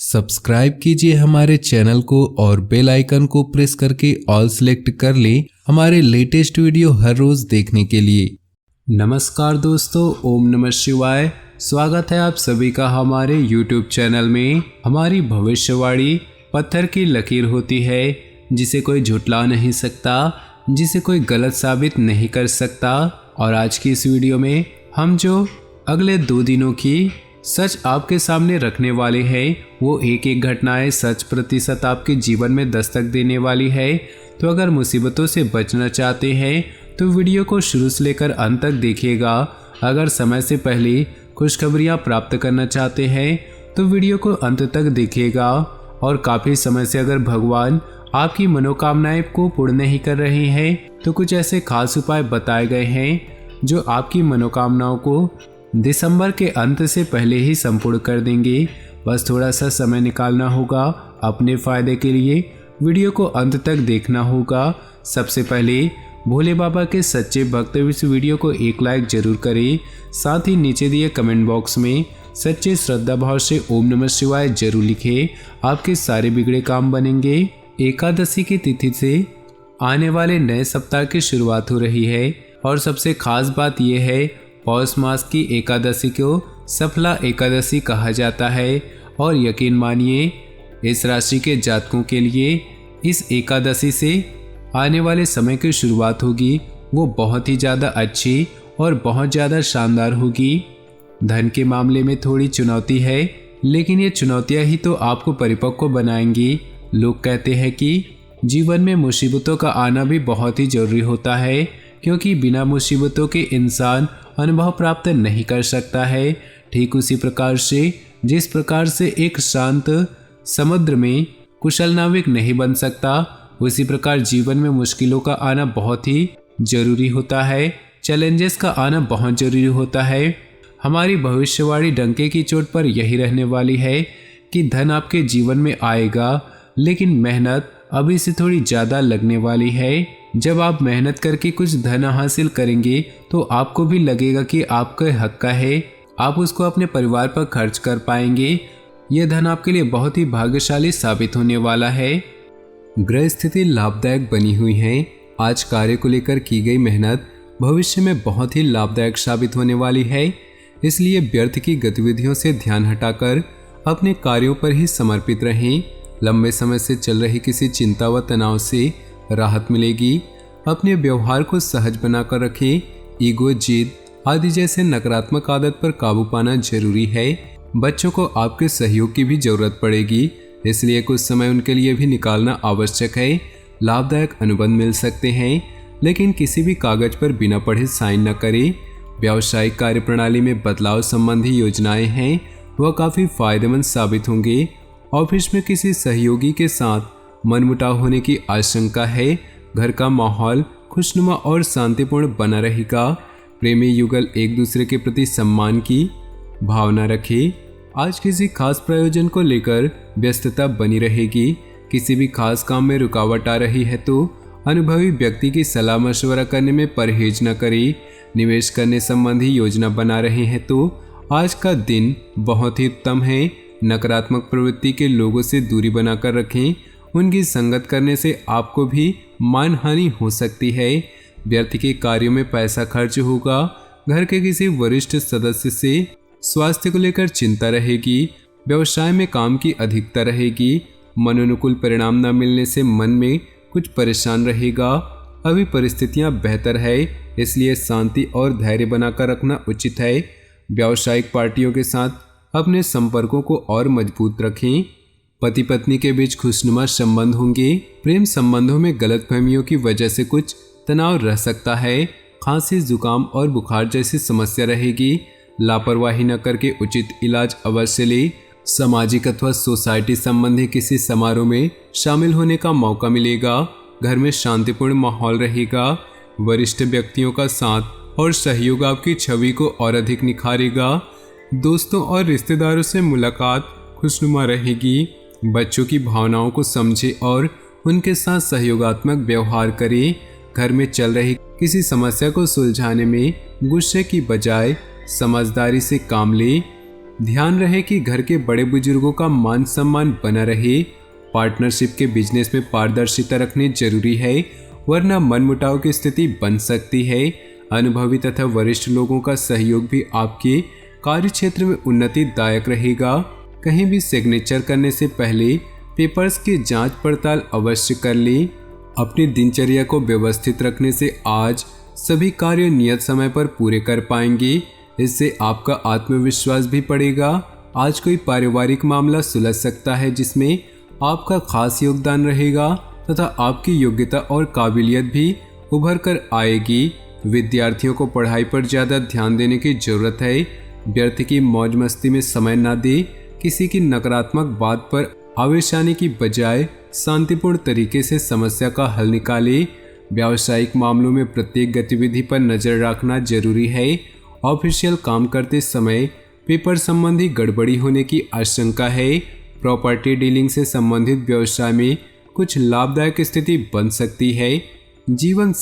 Subscribe कीजिए हमारे channel को और बेल आइकन को प्रेस करके ऑल सेलेक्ट कर लें हमारे लेटेस्ट वीडियो हर रोज देखने के लिए। नमस्कार दोस्तों, ओम नमः शिवाय। स्वागत है आप सभी का हमारे YouTube चैनल में। हमारी भविष्यवाणी पत्थर की लकीर होती है जिसे कोई झुठला नहीं सकता, जिसे कोई गलत साबित नहीं कर सकता। और आज की इस वीडियो में हम जो अगले 2 दिनों की सच आपके सामने रखने वाले हैं वो एक एक घटनाएं सच प्रतिशत आपके जीवन में दस्तक देने वाली है। तो अगर मुसीबतों से बचना चाहते हैं तो वीडियो को शुरू से लेकर अंत तक देखिएगा। अगर समय से पहले खुशखबरियां प्राप्त करना चाहते हैं तो वीडियो को अंत तक देखिएगा। और काफ़ी समय से अगर भगवान आपकी मनोकामनाएं को पूर्ण नहीं कर रहे हैं तो कुछ ऐसे खास उपाय बताए गए हैं जो आपकी मनोकामनाओं को दिसंबर के अंत से पहले ही संपूर्ण कर देंगे। बस थोड़ा सा समय निकालना होगा अपने फ़ायदे के लिए, वीडियो को अंत तक देखना होगा। सबसे पहले भोले बाबा के सच्चे भक्त इस वीडियो को एक लाइक जरूर करें। साथ ही नीचे दिए कमेंट बॉक्स में सच्चे श्रद्धा भाव से ओम नमः शिवाय जरूर लिखें। आपके सारे बिगड़े काम बनेंगे। एकादशी की तिथि से आने वाले नए सप्ताह की शुरुआत हो रही है और सबसे खास बात यह है पौष मास की एकादशी को सफला एकादशी कहा जाता है। और यकीन मानिए इस राशि के जातकों के लिए इस एकादशी से आने वाले समय की शुरुआत होगी वो बहुत ही ज़्यादा अच्छी और बहुत ज़्यादा शानदार होगी। धन के मामले में थोड़ी चुनौती है, लेकिन ये चुनौतियाँ ही तो आपको परिपक्व बनाएंगी। लोग कहते हैं कि जीवन में मुसीबतों का आना भी बहुत ही ज़रूरी होता है, क्योंकि बिना मुसीबतों के इंसान अनुभव प्राप्त नहीं कर सकता है। ठीक उसी प्रकार से जिस प्रकार से एक शांत समुद्र में कुशल नाविक नहीं बन सकता, उसी प्रकार जीवन में मुश्किलों का आना बहुत ही जरूरी होता है। चैलेंजेस का आना बहुत जरूरी होता है। हमारी भविष्यवाणी डंके की चोट पर यही रहने वाली है कि धन आपके जीवन में आएगा, लेकिन मेहनत अभी से थोड़ी ज़्यादा लगने वाली है। जब आप मेहनत करके कुछ धन हासिल करेंगे तो आपको भी लगेगा कि आपका हक का है, आप उसको अपने परिवार पर खर्च कर पाएंगे। यह धन आपके लिए बहुत ही भाग्यशाली साबित होने वाला है। ग्रह स्थिति लाभदायक बनी हुई है। आज कार्य को लेकर की गई मेहनत भविष्य में बहुत ही लाभदायक साबित होने वाली है। इसलिए व्यर्थ की गतिविधियों से ध्यान हटाकर अपने कार्यों पर ही समर्पित रहें। लंबे समय से चल रही किसी चिंता व तनाव से राहत मिलेगी। अपने व्यवहार को सहज बनाकर रखें। ईगो, जिद आदि जैसे नकारात्मक आदत पर काबू पाना जरूरी है। बच्चों को आपके सहयोग की भी जरूरत पड़ेगी, इसलिए कुछ समय उनके लिए भी निकालना आवश्यक है। लाभदायक अनुबंध मिल सकते हैं, लेकिन किसी भी कागज पर बिना पढ़े साइन न करें। व्यावसायिक कार्यप्रणाली में बदलाव संबंधी योजनाएं हैं वह काफ़ी फायदेमंद साबित होंगे। ऑफिस में किसी सहयोगी के साथ मनमुटाव होने की आशंका है। घर का माहौल खुशनुमा और शांतिपूर्ण बना रहेगा। प्रेमी युगल एक दूसरे के प्रति सम्मान की भावना रखें। आज किसी खास प्रयोजन को लेकर व्यस्तता बनी रहेगी। किसी भी खास काम में रुकावट आ रही है तो अनुभवी व्यक्ति की सलाह मशवरा करने में परहेज न करें। निवेश करने संबंधी योजना बना रहे हैं तो आज का दिन बहुत ही उत्तम है। नकारात्मक प्रवृत्ति के लोगों से दूरी बनाकर रखें। उनकी संगत करने से आपको भी मानहानि हो सकती है। व्यर्थ के कार्यों में पैसा खर्च होगा। घर के किसी वरिष्ठ सदस्य से स्वास्थ्य को लेकर चिंता रहेगी। व्यवसाय में काम की अधिकता रहेगी। मनोनुकूल परिणाम न मिलने से मन में कुछ परेशान रहेगा। अभी परिस्थितियां बेहतर है, इसलिए शांति और धैर्य बनाकर रखना उचित है। व्यावसायिक पार्टियों के साथ अपने संपर्कों को और मजबूत रखें। पति पत्नी के बीच खुशनुमा संबंध होंगे। प्रेम संबंधों में गलतफहमियों की वजह से कुछ तनाव रह सकता है। खांसी, जुकाम और बुखार जैसी समस्या रहेगी। लापरवाही न करके उचित इलाज अवश्य ले। सामाजिक अथवा सोसाइटी संबंधी किसी समारोह में शामिल होने का मौका मिलेगा। घर में शांतिपूर्ण माहौल रहेगा। वरिष्ठ व्यक्तियों का साथ और सहयोग आपकी छवि को और अधिक निखारेगा। दोस्तों और रिश्तेदारों से मुलाकात खुशनुमा रहेगी। बच्चों की भावनाओं को समझे और उनके साथ सहयोगात्मक व्यवहार करें। घर में चल रही किसी समस्या को सुलझाने में गुस्से की बजाय समझदारी से काम लें। ध्यान रहे कि घर के बड़े बुजुर्गों का मान सम्मान बना रहे। पार्टनरशिप के बिजनेस में पारदर्शिता रखनी जरूरी है, वरना मनमुटाव की स्थिति बन सकती है। अनुभवी तथा वरिष्ठ लोगों का सहयोग भी आपके कार्य क्षेत्र में उन्नतिदायक रहेगा। कहीं भी सिग्नेचर करने से पहले पेपर्स की जांच पड़ताल अवश्य कर लें। अपनी दिनचर्या को व्यवस्थित रखने से आज सभी कार्य नियत समय पर पूरे कर पाएंगे। इससे आपका आत्मविश्वास भी बढ़ेगा। आज कोई पारिवारिक मामला सुलझ सकता है जिसमें आपका खास योगदान रहेगा तथा आपकी योग्यता और काबिलियत भी उभर कर आएगी। विद्यार्थियों को पढ़ाई पर ज़्यादा ध्यान देने की जरूरत है। व्यर्थ की मौज मस्ती में समय न दे। किसी की नकारात्मक बात पर आवेश आने की बजाय शांतिपूर्ण तरीके से समस्या का हल निकालें। व्यावसायिक मामलों में प्रत्येक गतिविधि पर नजर रखना जरूरी है। ऑफिशियल काम करते समय पेपर संबंधी गड़बड़ी होने की आशंका है। प्रॉपर्टी डीलिंग से संबंधित व्यवसाय में कुछ लाभदायक स्थिति बन सकती है। जीवन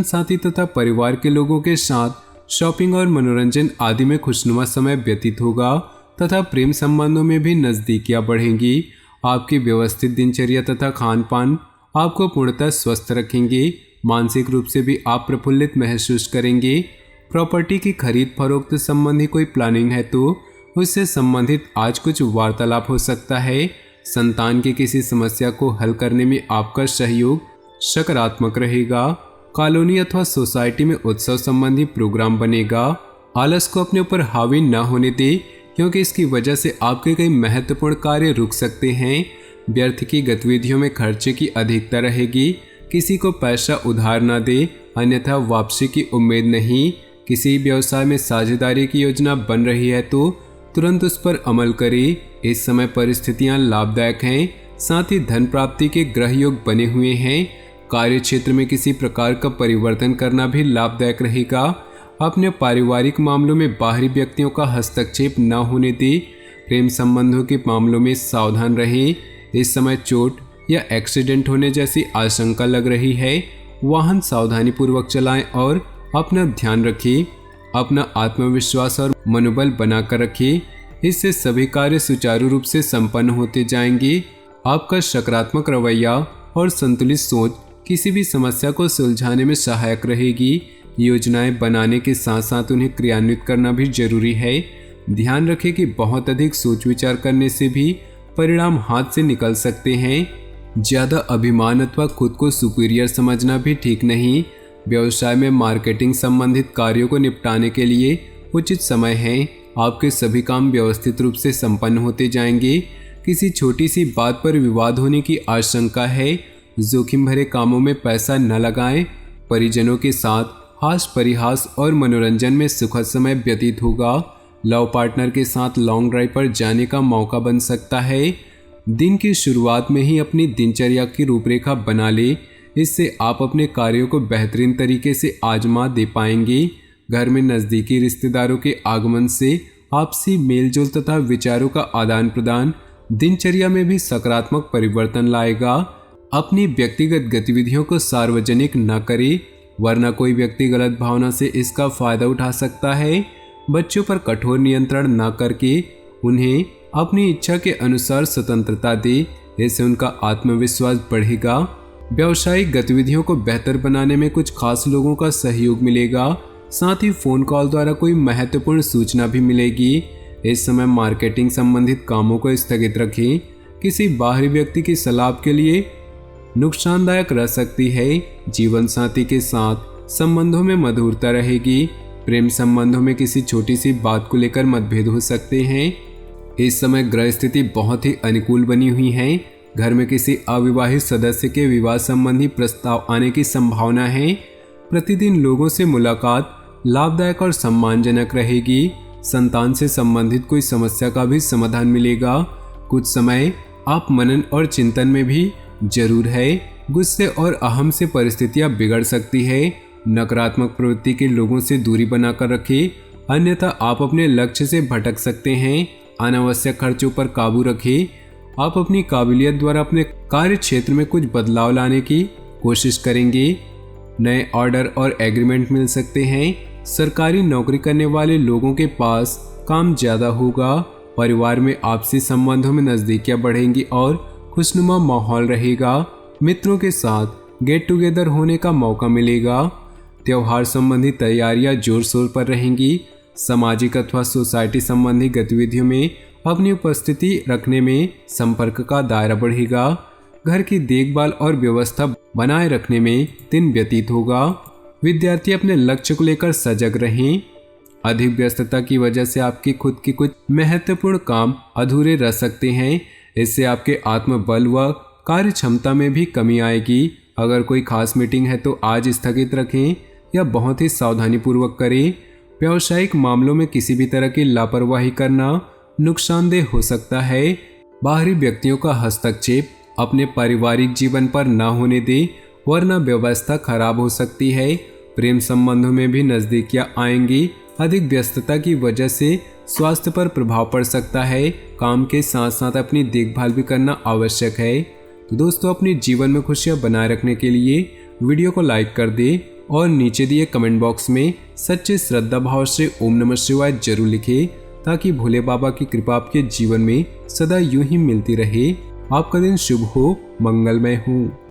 साथी तथा परिवार के लोगों के साथ शॉपिंग और मनोरंजन आदि में खुशनुमा समय व्यतीत होगा तथा प्रेम संबंधों में भी नजदीकियां बढ़ेंगी। आपकी व्यवस्थित दिनचर्या तथा खान पान आपको पूर्णतः स्वस्थ रखेंगे। मानसिक रूप से भी आप प्रफुल्लित महसूस करेंगे। प्रॉपर्टी की खरीद फरोख्त संबंधी कोई प्लानिंग है तो उससे संबंधित आज कुछ वार्तालाप हो सकता है। संतान की किसी समस्या को हल करने में आपका सहयोग सकारात्मक रहेगा। कॉलोनी अथवा सोसाइटी में उत्सव संबंधी प्रोग्राम बनेगा। आलस को अपने ऊपर हावी न होने दे, क्योंकि इसकी वजह से आपके कई महत्वपूर्ण कार्य रुक सकते हैं। व्यर्थ की गतिविधियों में खर्चे की अधिकता रहेगी। किसी को पैसा उधार न दे, अन्यथा वापसी की उम्मीद नहीं। किसी व्यवसाय में साझेदारी की योजना बन रही है तो तुरंत उस पर अमल करें। इस समय परिस्थितियां लाभदायक हैं, साथ ही धन प्राप्ति के ग्रह योग बने हुए हैं। कार्य क्षेत्र में किसी प्रकार का परिवर्तन करना भी लाभदायक रहेगा। अपने पारिवारिक मामलों में बाहरी व्यक्तियों का हस्तक्षेप न होने दें। प्रेम संबंधों के मामलों में सावधान रहें। इस समय चोट या एक्सीडेंट होने जैसी आशंका लग रही है। वाहन सावधानीपूर्वक चलाएं और अपना ध्यान रखें। अपना आत्मविश्वास और मनोबल बनाकर रखें। इससे सभी कार्य सुचारू रूप से संपन्न होते जाएंगे। आपका सकारात्मक रवैया और संतुलित सोच किसी भी समस्या को सुलझाने में सहायक रहेगी। योजनाएं बनाने के साथ साथ उन्हें क्रियान्वित करना भी जरूरी है। ध्यान रखें कि बहुत अधिक सोच विचार करने से भी परिणाम हाथ से निकल सकते हैं। ज़्यादा अभिमान अथवा खुद को सुपीरियर समझना भी ठीक नहीं। व्यवसाय में मार्केटिंग संबंधित कार्यों को निपटाने के लिए उचित समय है। आपके सभी काम व्यवस्थित रूप से संपन्न होते जाएंगे। किसी छोटी सी बात पर विवाद होने की आशंका है। जोखिम भरे कामों में पैसा न लगाएं। परिजनों के साथ हास परिहास और मनोरंजन में सुखद समय व्यतीत होगा। लव पार्टनर के साथ लॉन्ग ड्राइव पर जाने का मौका बन सकता है। दिन की शुरुआत में ही अपनी दिनचर्या की रूपरेखा बना ले। इससे आप अपने कार्यों को बेहतरीन तरीके से आजमा दे पाएंगे। घर में नज़दीकी रिश्तेदारों के आगमन से आपसी मेलजोल तथा विचारों का आदान प्रदान दिनचर्या में भी सकारात्मक परिवर्तन लाएगा। अपनी व्यक्तिगत गतिविधियों को सार्वजनिक न करें, वरना कोई व्यक्ति गलत भावना से इसका फायदा उठा सकता है। बच्चों पर कठोर नियंत्रण न करके उन्हें अपनी इच्छा के अनुसार स्वतंत्रता दे। इससे उनका आत्मविश्वास बढ़ेगा। व्यावसायिक गतिविधियों को बेहतर बनाने में कुछ खास लोगों का सहयोग मिलेगा। साथ ही फोन कॉल द्वारा कोई महत्वपूर्ण सूचना भी मिलेगी। इस समय मार्केटिंग संबंधित कामों को स्थगित रखें। किसी बाहरी व्यक्ति की सलाह के लिए नुकसानदायक रह सकती है। जीवन साथी के साथ संबंधों में मधुरता रहेगी। प्रेम संबंधों में किसी छोटी सी बात को लेकर मतभेद हो सकते हैं। इस समय ग्रह स्थिति बहुत ही अनुकूल बनी हुई है। घर में किसी अविवाहित सदस्य के विवाह संबंधी प्रस्ताव आने की संभावना है। प्रतिदिन लोगों से मुलाकात लाभदायक और सम्मानजनक रहेगी। संतान से संबंधित कोई समस्या का भी समाधान मिलेगा। कुछ समय आप मनन और चिंतन में भी जरूर है। गुस्से और अहम से परिस्थितियां बिगड़ सकती है। नकारात्मक प्रवृत्ति के लोगों से दूरी बनाकर रखें, अन्यथा आप अपने लक्ष्य से भटक सकते हैं। अनावश्यक खर्चों पर काबू रखें। आप अपनी काबिलियत द्वारा अपने कार्य क्षेत्र में कुछ बदलाव लाने की कोशिश करेंगे। नए ऑर्डर और एग्रीमेंट मिल सकते हैं। सरकारी नौकरी करने वाले लोगों के पास काम ज्यादा होगा। परिवार में आपसी संबंधों में नजदीकियां बढ़ेंगी और खुशनुमा माहौल रहेगा। मित्रों के साथ गेट टुगेदर होने का मौका मिलेगा। त्योहार संबंधी तैयारियां जोर शोर पर रहेंगी। सामाजिक अथवा सोसाइटी संबंधी गतिविधियों में अपनी उपस्थिति रखने में संपर्क का दायरा बढ़ेगा। घर की देखभाल और व्यवस्था बनाए रखने में दिन व्यतीत होगा। विद्यार्थी अपने लक्ष्य को लेकर सजग रहें। अधिक व्यस्तता की वजह से आपकी खुद की कुछ महत्वपूर्ण काम अधूरे रह सकते हैं। इससे आपके आत्मबल व कार्य क्षमता में भी कमी आएगी। अगर कोई खास मीटिंग है तो आज स्थगित रखें या बहुत ही सावधानी पूर्वक करें। व्यावसायिक मामलों में किसी भी तरह की लापरवाही करना नुकसानदेह हो सकता है। बाहरी व्यक्तियों का हस्तक्षेप अपने पारिवारिक जीवन पर न होने दें, वरना व्यवस्था खराब हो सकती है। प्रेम संबंधों में भी नजदीकियां आएंगी। अधिक व्यस्तता की वजह से स्वास्थ्य पर प्रभाव पड़ सकता है। काम के साथ साथ अपनी देखभाल भी करना आवश्यक है। तो दोस्तों, अपने जीवन में खुशियां बनाए रखने के लिए वीडियो को लाइक कर दें और नीचे दिए कमेंट बॉक्स में सच्चे श्रद्धा भाव से ओम नमः शिवाय जरूर लिखें, ताकि भोले बाबा की कृपा आपके जीवन में सदा यूं ही मिलती रहे। आपका दिन शुभ हो, मंगलमय हो।